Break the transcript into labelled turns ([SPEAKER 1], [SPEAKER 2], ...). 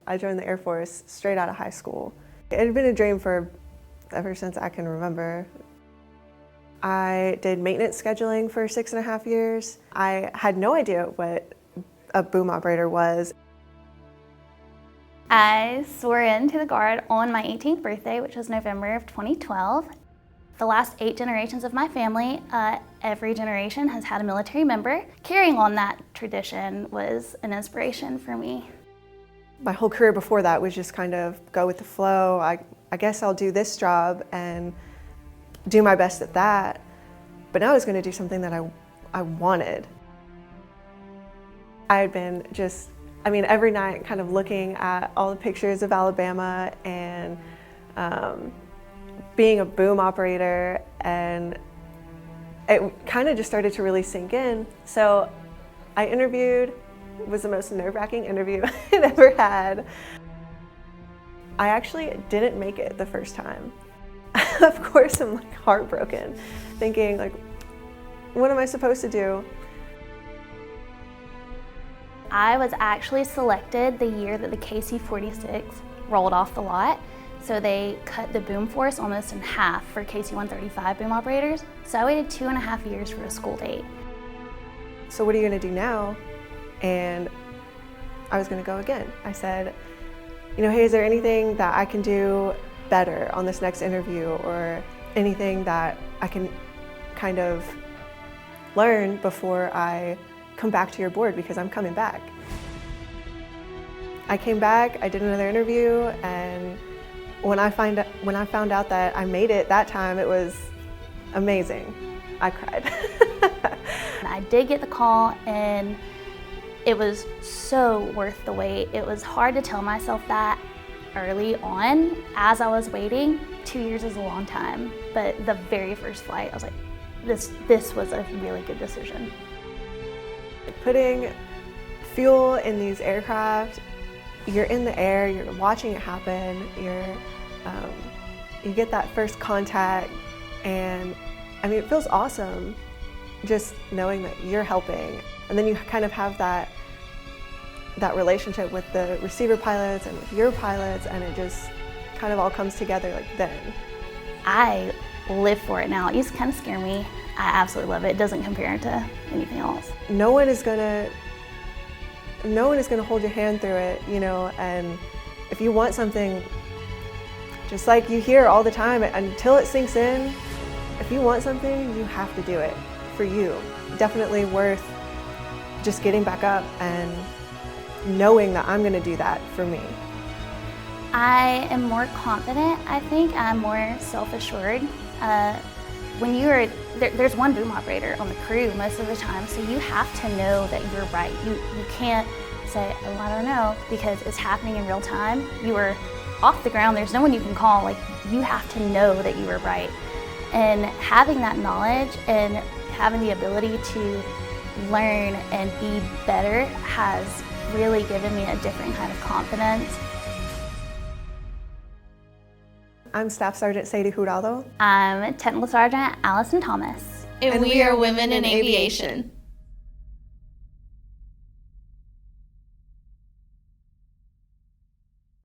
[SPEAKER 1] I joined the Air Force straight out of high school. It had been a dream ever since I can remember. I did maintenance scheduling for 6.5 years. I had no idea what a boom operator was.
[SPEAKER 2] I swore into the Guard on my 18th birthday, which was November of 2012. The last 8 generations of my family, every generation has had a military member. Carrying on that tradition was an inspiration for me.
[SPEAKER 1] My whole career before that was just kind of go with the flow. I guess I'll do this job and do my best at that. But now I was going to do something that I wanted. I had been every night kind of looking at all the pictures of Alabama and being a boom operator, and it kind of just started to really sink in. So I interviewed. It was the most nerve-wracking interview I'd ever had. I actually didn't make it the first time. Of course, I'm heartbroken, thinking what am I supposed to do?
[SPEAKER 2] I was actually selected the year that the KC-46 rolled off the lot. So they cut the boom force almost in half for KC-135 boom operators. So I waited 2.5 years for a school date.
[SPEAKER 1] So what are you gonna do now? And I was gonna go again. I said, hey, is there anything that I can do better on this next interview, or anything that I can kind of learn before I come back to your board, because I'm coming back. I came back, I did another interview, and when I found out that I made it that time, it was amazing. I cried.
[SPEAKER 2] I did get the call, and it was so worth the wait. It was hard to tell myself that early on as I was waiting. 2 years is a long time, but the very first flight, I was like, this was a really good decision.
[SPEAKER 1] Putting fuel in these aircraft, you're in the air, you're watching it happen, you get that first contact, and it feels awesome just knowing that you're helping. And then you kind of have that relationship with the receiver pilots and with your pilots, and it just kind of all comes together then.
[SPEAKER 2] I live for it now. It used to kind of scare me. I absolutely love it. It doesn't compare to anything else.
[SPEAKER 1] No one is gonna hold your hand through it, and if you want something, just like you hear all the time, until it sinks in, if you want something, you have to do it for you. Definitely worth just getting back up and knowing that I'm going to do that for me.
[SPEAKER 2] I am more confident, I think. I'm more self-assured. When there's one boom operator on the crew most of the time, so you have to know that you're right. You can't say, oh, I don't know, because it's happening in real time. You are off the ground, there's no one you can call. You have to know that you were right. And having that knowledge and having the ability to learn and be better has really given me a different kind of confidence.
[SPEAKER 1] I'm Staff Sergeant Sadie Jurado.
[SPEAKER 2] I'm Technical Sergeant Allison Thomas.
[SPEAKER 3] And we are Women in Aviation.